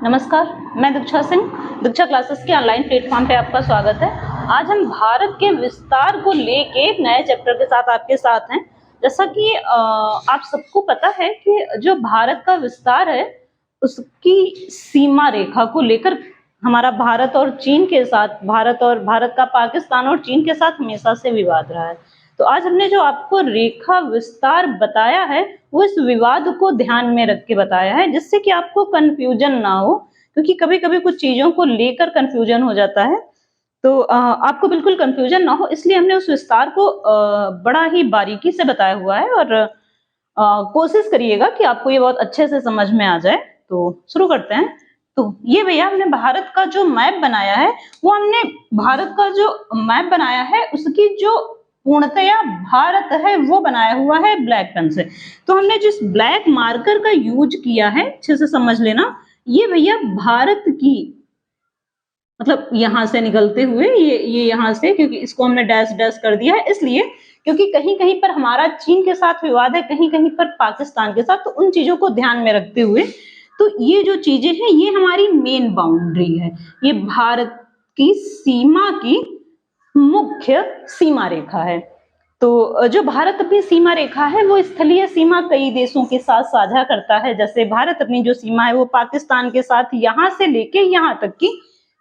नमस्कार, मैं दीक्षा सिंह। दीक्षा क्लासेस के ऑनलाइन प्लेटफॉर्म पे आपका स्वागत है। आज हम भारत के विस्तार को लेके एक नए चैप्टर के साथ आपके साथ हैं। जैसा कि आप सबको पता है कि जो भारत का विस्तार है उसकी सीमा रेखा को लेकर हमारा भारत और चीन के साथ, भारत का पाकिस्तान और चीन के साथ हमेशा से विवाद रहा है। तो आज हमने जो आपको रेखा विस्तार बताया है वो इस विवाद को ध्यान में रख के बताया है, जिससे कि आपको कंफ्यूजन ना हो, क्योंकि कभी कभी कुछ चीजों को लेकर कंफ्यूजन हो जाता है। तो आपको बिल्कुल कंफ्यूजन ना हो, इसलिए हमने उस विस्तार को बड़ा ही बारीकी से बताया हुआ है और कोशिश करिएगा कि आपको ये बहुत अच्छे से समझ में आ जाए। तो शुरू करते हैं। तो ये भैया हमने भारत का जो मैप बनाया है, वो हमने भारत का जो मैप बनाया है उसकी जो पूर्णतया भारत है वो बनाया हुआ है ब्लैक पेन से। तो हमने जिस ब्लैक मार्कर का यूज किया है, अच्छे से समझ लेना, ये भैया भारत की, मतलब यहां से निकलते हुए ये यहां से, क्योंकि इसको हमने डैश डैश कर दिया है इसलिए क्योंकि कहीं कहीं पर हमारा चीन के साथ विवाद है, कहीं कहीं पर पाकिस्तान के साथ, तो उन चीजों को ध्यान में रखते हुए तो ये जो चीजें हैं ये हमारी मेन बाउंड्री है, ये भारत की सीमा की मुख्य सीमा रेखा है। तो जो भारत अपनी सीमा रेखा है वो स्थलीय सीमा कई देशों के साथ साझा करता है। जैसे भारत अपनी जो सीमा है वो पाकिस्तान के साथ यहां से लेके यहां तक की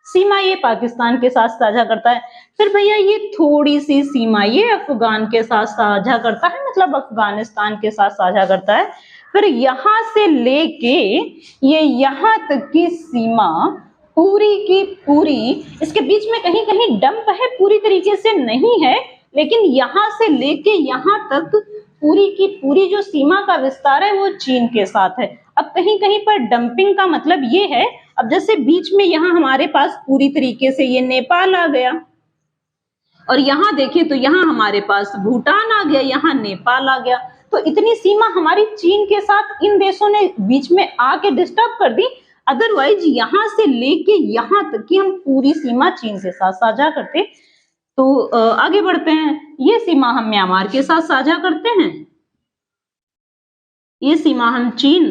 सीमा ये पाकिस्तान के साथ साझा करता है। फिर भैया ये थोड़ी सी सीमा ये अफगान के साथ साझा करता है, मतलब अफगानिस्तान के साथ साझा करता है। फिर यहां से लेके ये यहां तक की सीमा पूरी की पूरी, इसके बीच में कहीं कहीं डंप है, पूरी तरीके से नहीं है, लेकिन यहां से लेके यहां तक पूरी की पूरी जो सीमा का विस्तार है वो चीन के साथ है। अब कहीं कहीं पर डंपिंग का मतलब ये है, अब जैसे बीच में यहां हमारे पास पूरी तरीके से ये नेपाल आ गया, और यहां देखें तो यहां हमारे पास भूटान आ गया, यहां नेपाल आ गया। तो इतनी सीमा हमारी चीन के साथ इन देशों ने बीच में आके डिस्टर्ब कर दी। अदरवाइज यहां से लेके यहां तक की हम पूरी सीमा चीन के साथ साझा करते। तो आगे बढ़ते हैं। ये सीमा हम म्यांमार के साथ साझा करते हैं, ये सीमा हम चीन,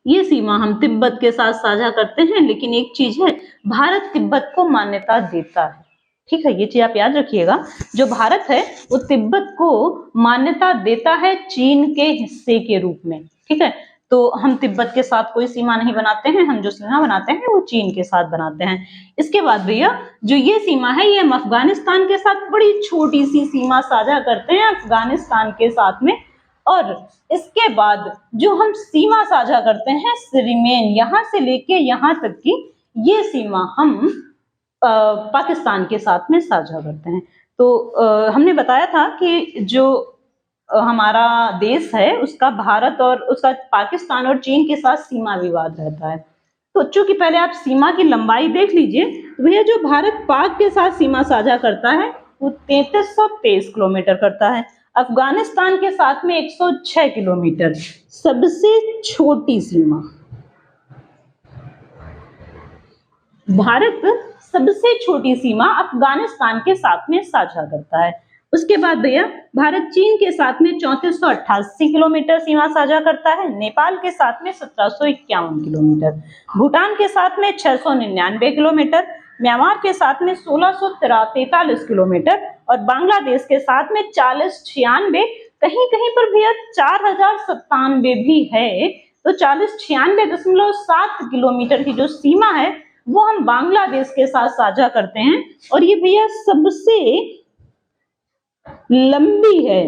ये सीमा हम तिब्बत के साथ साझा करते हैं। लेकिन एक चीज है, भारत तिब्बत को मान्यता देता है, ठीक है, ये चीज आप याद रखिएगा। जो भारत है वो तिब्बत को मान्यता देता है चीन के हिस्से के रूप में, ठीक है। तो हम तिब्बत के साथ कोई सीमा नहीं बनाते हैं, हम जो सीमा बनाते हैं वो चीन के साथ बनाते हैं। इसके बाद भैया जो ये सीमा है ये हम अफगानिस्तान के साथ बड़ी छोटी सी सीमा साझा करते हैं अफगानिस्तान के साथ में। और इसके बाद जो हम सीमा साझा करते हैं श्रीमेन, यहां से लेके यहां तक की ये सीमा हम पाकिस्तान के साथ में साझा करते हैं। तो हमने बताया था कि जो हमारा देश है उसका भारत और उसका पाकिस्तान और चीन के साथ सीमा विवाद रहता है। तो चूंकि पहले आप सीमा की लंबाई देख लीजिए, तो भैया जो भारत पाक के साथ सीमा साझा करता है वो 3323 किलोमीटर करता है। अफगानिस्तान के साथ में 106 किलोमीटर, सबसे छोटी सीमा। भारत सबसे छोटी सीमा अफगानिस्तान के साथ में साझा करता है। उसके बाद भैया भारत चीन के साथ में 3488 किलोमीटर सीमा साझा करता है, नेपाल के साथ में 1751 किलोमीटर, भूटान के साथ में 699 किलोमीटर, म्यांमार के साथ में 1643 किलोमीटर और बांग्लादेश के साथ में 4096, कहीं कहीं पर भैया 4097 भी है। तो 4096.7 किलोमीटर की जो सीमा है वो हम बांग्लादेश के साथ साझा करते हैं, और ये भैया सबसे लंबी है।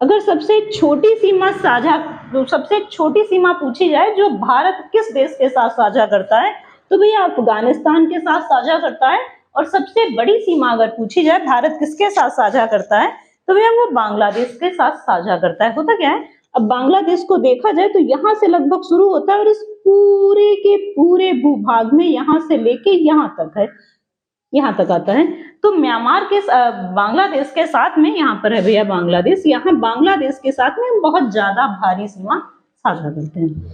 अगर सबसे छोटी सीमा साझा, तो सबसे छोटी सीमा पूछी जाए जो भारत किस देश के साथ साझा करता है, तो भैया अफगानिस्तान के साथ साझा करता है। और सबसे बड़ी सीमा अगर पूछी जाए भारत किसके साथ साझा करता है, तो भैया वो बांग्लादेश के साथ साझा करता है। होता क्या है, अब बांग्लादेश को देखा जाए तो यहां से लगभग शुरू होता है और इस पूरे के पूरे भूभाग में यहां से लेके यहां तक है, यहां तक आता है। तो म्यांमार के बांग्लादेश के साथ में, यहाँ पर है भैया बांग्लादेश, यहाँ बांग्लादेश के साथ में बहुत ज्यादा भारी सीमा साझा करते हैं।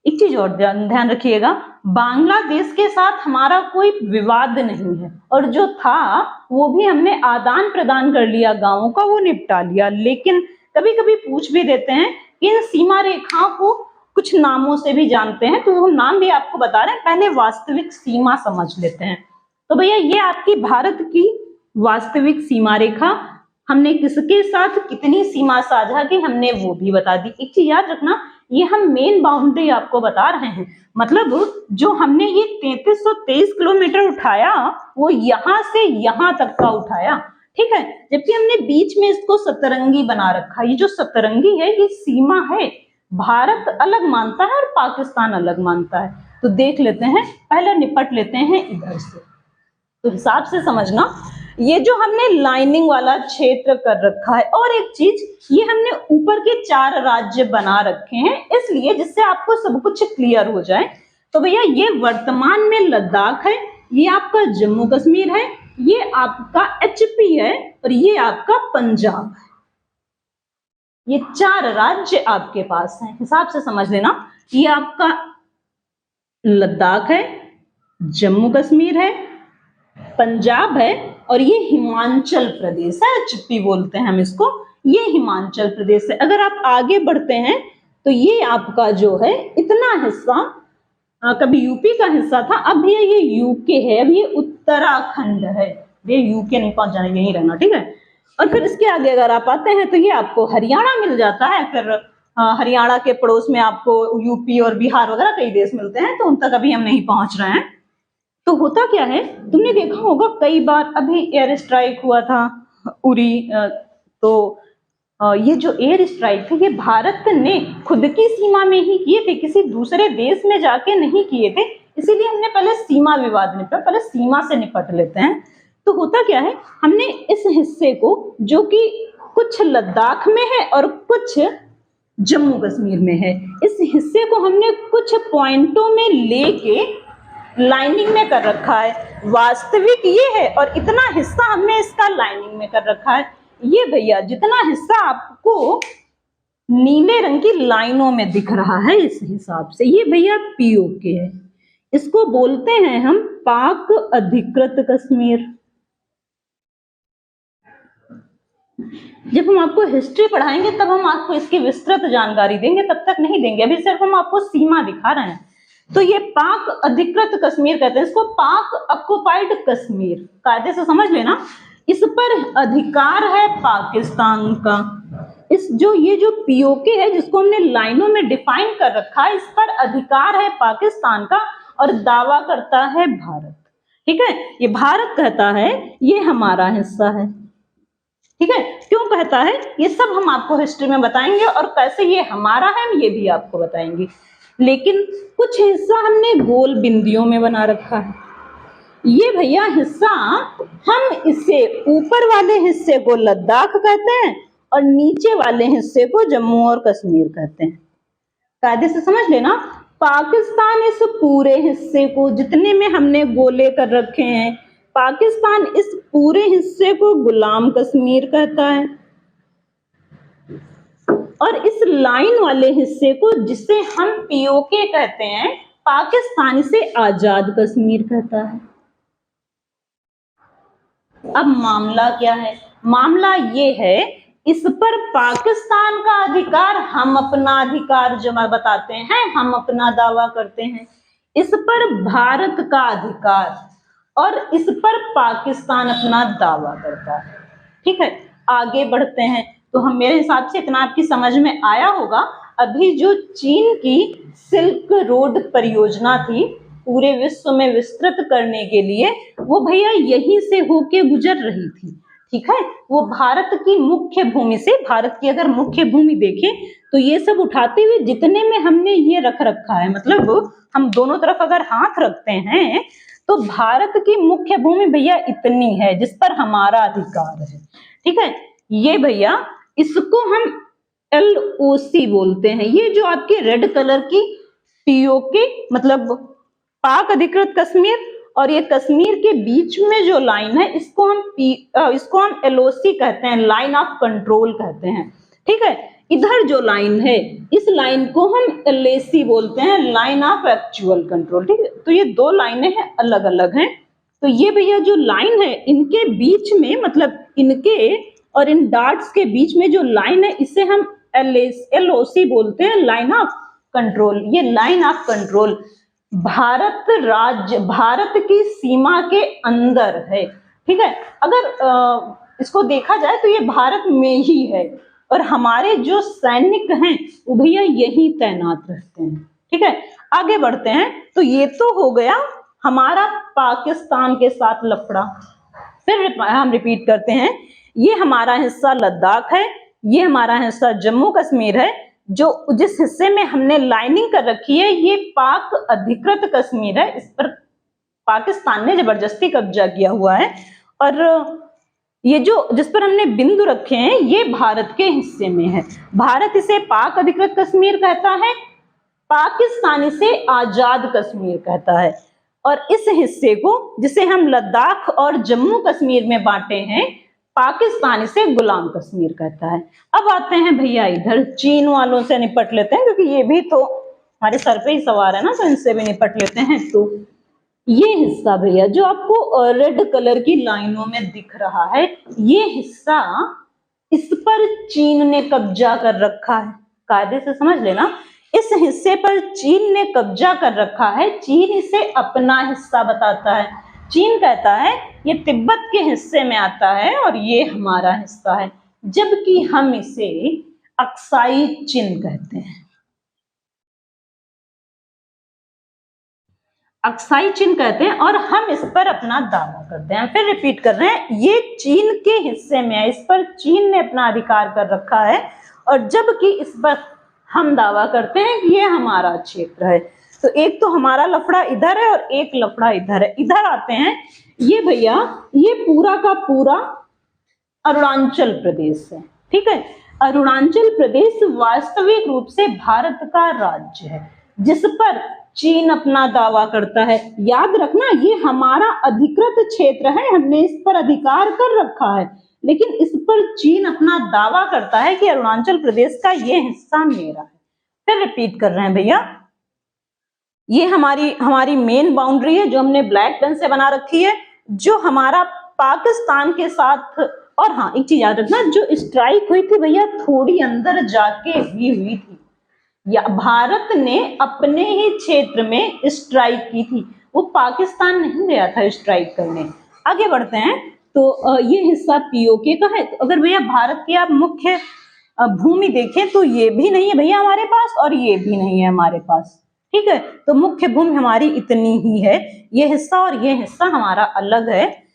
एक चीज और ध्यान रखिएगा, बांग्लादेश के साथ हमारा कोई विवाद नहीं है, और जो था वो भी हमने आदान प्रदान कर लिया, गांवों का वो निपटा लिया। लेकिन कभी कभी पूछ भी देते हैं कि इन सीमा रेखाओं को कुछ नामों से भी जानते हैं, तो हम नाम भी आपको बता रहे हैं। पहले वास्तविक सीमा समझ लेते हैं। तो भैया ये आपकी भारत की वास्तविक सीमा रेखा, हमने किसके साथ कितनी सीमा साझा की हमने वो भी बता दी। एक चीज याद रखना, ये हम मेन बाउंड्री आपको बता रहे हैं, मतलब जो हमने ये 3323 किलोमीटर उठाया वो यहां से यहां तक का उठाया, ठीक है। जबकि हमने बीच में इसको सतरंगी बना रखा। ये जो सतरंगी है ये सीमा है, भारत अलग मानता है और पाकिस्तान अलग मानता है। तो देख लेते हैं, पहले निपट लेते हैं इधर से। तो हिसाब से समझना, ये जो हमने लाइनिंग वाला क्षेत्र कर रखा है, और एक चीज ये हमने ऊपर के 4 राज्य बना रखे हैं इसलिए, जिससे आपको सब कुछ क्लियर हो जाए। तो भैया ये वर्तमान में लद्दाख है, ये आपका जम्मू कश्मीर है, ये आपका HP है और ये आपका पंजाब है। ये 4 राज्य आपके पास हैं, हिसाब से समझ लेना। ये आपका लद्दाख है, जम्मू कश्मीर है, पंजाब है और ये हिमाचल प्रदेश है। HP बोलते हैं हम इसको, ये हिमाचल प्रदेश है। अगर आप आगे बढ़ते हैं तो ये आपका जो है इतना हिस्सा कभी यूपी का हिस्सा था, अब भैया ये यूके है, अब ये उत्तराखंड है। ये यूके नहीं पहुंच जाना, यही रहना, ठीक है। और फिर इसके आगे अगर आप आते हैं तो ये आपको हरियाणा मिल जाता है। फिर हरियाणा के पड़ोस में आपको यूपी और बिहार वगैरह कई देश मिलते हैं, तो उन तक अभी हम नहीं पहुंच रहे हैं। तो होता क्या है, तुमने देखा होगा कई बार, अभी एयर स्ट्राइक हुआ था उरी, तो ये जो एयर स्ट्राइक थे ये भारत ने खुद की सीमा में ही किए थे, किसी दूसरे देश में जाके नहीं किए थे। इसीलिए हमने पहले सीमा विवाद निपटा, पहले सीमा से निपट लेते हैं। तो होता क्या है, हमने इस हिस्से को जो कि कुछ लद्दाख में है और कुछ जम्मू कश्मीर में है, इस हिस्से को हमने कुछ पॉइंटों में लेके लाइनिंग में कर रखा है। वास्तविक ये है और इतना हिस्सा हमने इसका लाइनिंग में कर रखा है। ये भैया जितना हिस्सा आपको नीले रंग की लाइनों में दिख रहा है इस हिसाब से, ये भैया POK है। इसको बोलते हैं हम पाक अधिकृत कश्मीर। जब हम आपको हिस्ट्री पढ़ाएंगे तब हम आपको इसकी विस्तृत जानकारी देंगे, तब तक नहीं देंगे। अभी सिर्फ हम आपको सीमा दिखा रहे हैं। तो ये पाक अधिकृत कश्मीर कहते हैं इसको, पाक ऑक्युपाइड कश्मीर, कायदे से समझ लेना। इस पर अधिकार है पाकिस्तान का। इस ये जो POK है जिसको हमने लाइनों में डिफाइन कर रखा है, इस पर अधिकार है पाकिस्तान का और दावा करता है भारत, ठीक है। ये भारत कहता है ये हमारा हिस्सा है, ठीक है। क्यों कहता है ये सब हम आपको हिस्ट्री में बताएंगे, और कैसे ये हमारा है ये भी आपको बताएंगे। लेकिन कुछ हिस्सा हमने गोल बिंदियों में बना रखा है। ये भैया हिस्सा, हम इसे ऊपर वाले हिस्से को लद्दाख कहते हैं और नीचे वाले हिस्से को जम्मू और कश्मीर कहते हैं। कायदे से समझ लेना, पाकिस्तान इस पूरे हिस्से को, जितने में हमने गोले कर रखे हैं, पाकिस्तान इस पूरे हिस्से को गुलाम कश्मीर कहता है, और इस लाइन वाले हिस्से को जिसे हम POK कहते हैं, पाकिस्तान इसे आजाद कश्मीर कहता है। अब मामला क्या है, मामला ये है, इस पर पाकिस्तान का अधिकार, हम अपना अधिकार जमा बताते हैं, हम अपना दावा करते हैं। इस पर भारत का अधिकार और इस पर पाकिस्तान अपना दावा करता है, ठीक है। आगे बढ़ते हैं तो हम, मेरे हिसाब से इतना आपकी समझ में आया होगा। अभी जो चीन की सिल्क रोड परियोजना थी पूरे विश्व में विस्तृत करने के लिए, वो भैया यहीं से होके गुजर रही थी, ठीक है। वो भारत की मुख्य भूमि से, भारत की अगर मुख्य भूमि देखें तो ये सब उठाते हुए जितने में हमने ये रख रखा है, मतलब हम दोनों तरफ अगर हाथ रखते हैं तो भारत की मुख्य भूमि भैया इतनी है जिस पर हमारा अधिकार है, ठीक है। ये भैया इसको हम LOC बोलते हैं। ये जो आपकी रेड कलर की POK मतलब पाक अधिकृत कश्मीर, और ये कश्मीर के बीच में जो लाइन है इसको हम LOC कहते हैं, लाइन ऑफ कंट्रोल कहते हैं, ठीक है। इधर जो लाइन है इस लाइन को हम LAC बोलते हैं, लाइन ऑफ एक्चुअल कंट्रोल, ठीक है। तो ये दो लाइनें हैं, अलग अलग हैं। तो ये भैया जो लाइन है इनके बीच में, मतलब इनके और इन डॉट्स के बीच में जो लाइन है इसे हम LOC बोलते हैं, लाइन ऑफ कंट्रोल, ये लाइन ऑफ कंट्रोल भारत की सीमा के अंदर है, ठीक है। अगर इसको देखा जाए तो ये भारत में ही है और हमारे जो सैनिक हैं वो भैया यही तैनात रहते हैं, ठीक है। आगे बढ़ते हैं, तो ये तो हो गया हमारा पाकिस्तान के साथ लफड़ा। फिर हम रिपीट करते हैं, ये हमारा हिस्सा लद्दाख है, ये हमारा हिस्सा जम्मू कश्मीर है, जो जिस हिस्से में हमने लाइनिंग कर रखी है ये पाक अधिकृत कश्मीर है, इस पर पाकिस्तान ने जबरदस्ती कब्जा किया हुआ है। और ये जो जिस पर हमने बिंदु रखे हैं ये भारत के हिस्से में है। भारत इसे पाक अधिकृत कश्मीर कहता है, पाकिस्तान इसे आजाद कश्मीर कहता है। और इस हिस्से को जिसे हम लद्दाख और जम्मू कश्मीर में बांटे हैं, पाकिस्तान इसे गुलाम कश्मीर कहता है। अब आते हैं भैया इधर चीन वालों से निपट लेते हैं, क्योंकि ये भी तो हमारे सर पे ही सवार है ना, तो इनसे भी निपट लेते हैं। तो ये हिस्सा भैया जो आपको रेड कलर की लाइनों में दिख रहा है, ये हिस्सा, इस पर चीन ने कब्जा कर रखा है। कायदे से समझ लेना, इस हिस्से पर चीन ने कब्जा कर रखा है। चीन इसे अपना हिस्सा बताता है। चीन कहता है ये तिब्बत के हिस्से में आता है और ये हमारा हिस्सा है, जबकि हम इसे अक्साई चीन कहते हैं। अक्साई चीन कहते हैं और हम इस पर अपना दावा करते हैं। फिर रिपीट कर रहे हैं, ये चीन के हिस्से में है, इस पर चीन ने अपना अधिकार कर रखा है और जबकि इस पर हम दावा करते हैं कि ये हमारा क्षेत्र है। तो एक तो हमारा लफड़ा इधर है और एक लफड़ा इधर है। इधर आते हैं, ये भैया ये पूरा का पूरा अरुणाचल प्रदेश है, ठीक है। अरुणाचल प्रदेश वास्तविक रूप से भारत का राज्य है, जिस पर चीन अपना दावा करता है। याद रखना, ये हमारा अधिकृत क्षेत्र है, हमने इस पर अधिकार कर रखा है, लेकिन इस पर चीन अपना दावा करता है कि अरुणाचल प्रदेश का ये हिस्सा मेरा है। फिर रिपीट कर रहे हैं भैया, ये हमारी मेन बाउंड्री है जो हमने ब्लैक पेन से बना रखी है, जो हमारा पाकिस्तान के साथ। और हाँ, एक चीज याद रखना, जो स्ट्राइक हुई थी भैया थोड़ी अंदर जाके हुई थी, या भारत ने अपने ही क्षेत्र में स्ट्राइक की थी, वो पाकिस्तान नहीं गया था स्ट्राइक करने। आगे बढ़ते हैं, तो ये हिस्सा पीओके का है। तो अगर भैया भारत की आप मुख्य भूमि देखें तो ये भी नहीं है भैया हमारे पास और ये भी नहीं है हमारे पास, ठीक है। तो मुख्य भूमि हमारी इतनी ही है, ये हिस्सा और ये हिस्सा हमारा अलग है।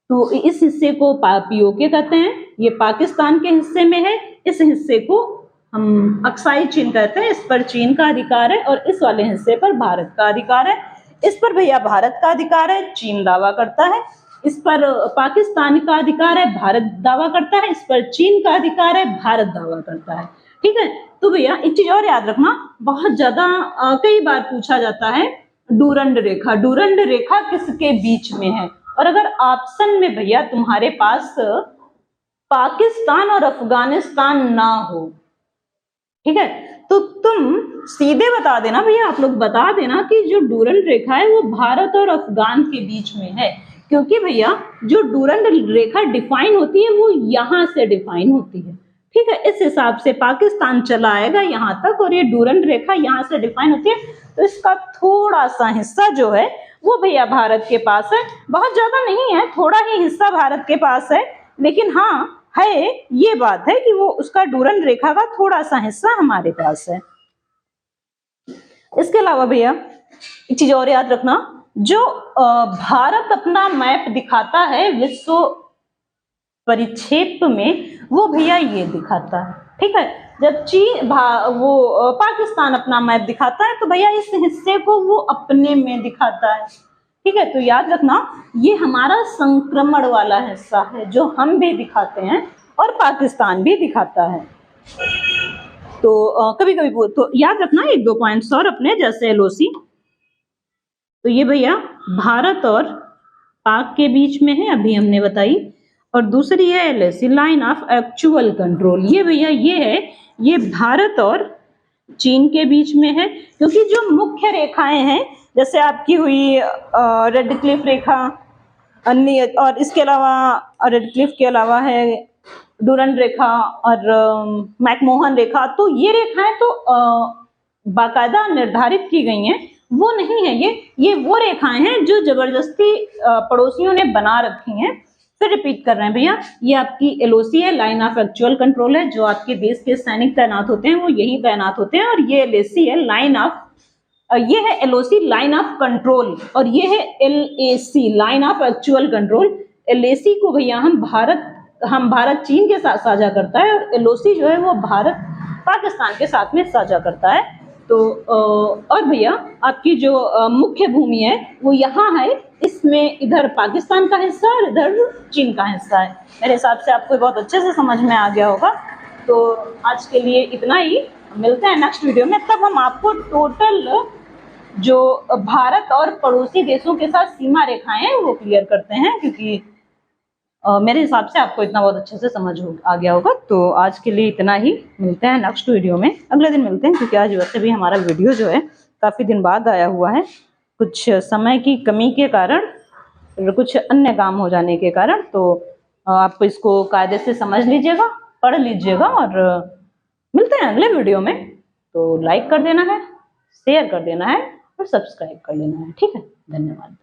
तो इस हिस्से को पीओके कहते हैं, ये पाकिस्तान के हिस्से में है। इस हिस्से को हम अक्साई चीन कहते हैं, इस पर चीन का अधिकार है और इस वाले हिस्से पर भारत का अधिकार है। इस पर भैया भारत का अधिकार है, चीन दावा करता है। इस पर पाकिस्तान का अधिकार है, भारत दावा करता है। इस पर चीन का अधिकार है, भारत दावा करता है, ठीक है। तो भैया एक चीज और याद रखना, बहुत ज्यादा कई बार पूछा जाता है डूरंड रेखा, डूरंड रेखा किसके बीच में है। और अगर ऑप्शन में भैया तुम्हारे पास पाकिस्तान और अफगानिस्तान ना हो, ठीक है, तो तुम सीधे बता देना भैया, आप लोग बता देना कि जो डूरंड रेखा है वो भारत और अफगान के बीच में है, क्योंकि भैया जो डूरंड रेखा डिफाइन होती है वो यहाँ से डिफाइन होती है, ठीक है। इस हिसाब से पाकिस्तान चला आएगा यहाँ तक और ये डूरंड रेखा यहाँ से डिफाइन होती है। तो इसका थोड़ा सा हिस्सा जो है वो भैया भारत के पास है, बहुत ज्यादा नहीं है, थोड़ा ही हिस्सा भारत के पास है, लेकिन हाँ है, ये बात है कि वो उसका डूरंड रेखा का थोड़ा सा हिस्सा हमारे पास है। इसके अलावा भैया एक चीज और याद रखना, जो भारत अपना मैप दिखाता है विश्व परिक्षेप में, वो भैया ये दिखाता है, ठीक है। जब वो पाकिस्तान अपना मैप दिखाता है तो भैया इस हिस्से को वो अपने में दिखाता है, ठीक है। तो याद रखना, ये हमारा संक्रमण वाला हिस्सा है जो हम भी दिखाते हैं और पाकिस्तान भी दिखाता है। तो कभी कभी तो याद रखना एक दो पॉइंट्स और अपने, जैसे एलओसी, तो ये भैया भारत और पाक के बीच में है, अभी हमने बताई। और दूसरी है LAC, line of actual control, ये भैया ये है, ये भारत और चीन के बीच में है, क्योंकि जो मुख्य रेखाएं हैं जैसे आपकी हुई रेड क्लिफ रेखा, अन्य, और इसके अलावा रेड क्लिफ के अलावा है डूरंड रेखा और मैकमोहन रेखा, तो ये रेखाएं तो बाकायदा निर्धारित की गई हैं वो नहीं है। ये वो रेखाएं हैं जो जबरदस्ती पड़ोसियों ने बना रखी हैं। फिर रिपीट कर रहे हैं भैया, ये आपकी एलओसी है, लाइन ऑफ एक्चुअल कंट्रोल है, जो आपके देश के सैनिक तैनात होते हैं वो यही तैनात होते हैं। और ये एलएसी है, लाइन ऑफ, ये है एलओसी लाइन ऑफ कंट्रोल, और ये है LAC line of actual control. LAC को भैया हम भारत चीन के साथ साझा करता है, और एलओसी जो है वो भारत पाकिस्तान के साथ में साझा करता है। तो और भैया आपकी जो मुख्य भूमि है वो यहाँ है, इसमें इधर पाकिस्तान का हिस्सा और इधर चीन का हिस्सा है। मेरे हिसाब से आपको बहुत अच्छे से समझ में आ गया होगा। तो आज के लिए इतना ही, मिलते हैं नेक्स्ट वीडियो में। तब हम आपको टोटल जो भारत और पड़ोसी देशों के साथ सीमा रेखाएं हैं वो क्लियर करते हैं, क्योंकि मेरे हिसाब से आपको इतना बहुत अच्छे से समझ आ गया होगा। तो आज के लिए इतना ही, मिलते हैं नेक्स्ट वीडियो में, अगले दिन मिलते हैं, क्योंकि आज वैसे भी हमारा वीडियो जो है काफ़ी दिन बाद आया हुआ है, कुछ समय की कमी के कारण और कुछ अन्य काम हो जाने के कारण। तो आप इसको कायदे से समझ लीजिएगा, पढ़ लीजिएगा, और मिलते हैं अगले वीडियो में। तो लाइक कर देना है, शेयर कर देना है और सब्सक्राइब कर लेना है। ठीक है, धन्यवाद।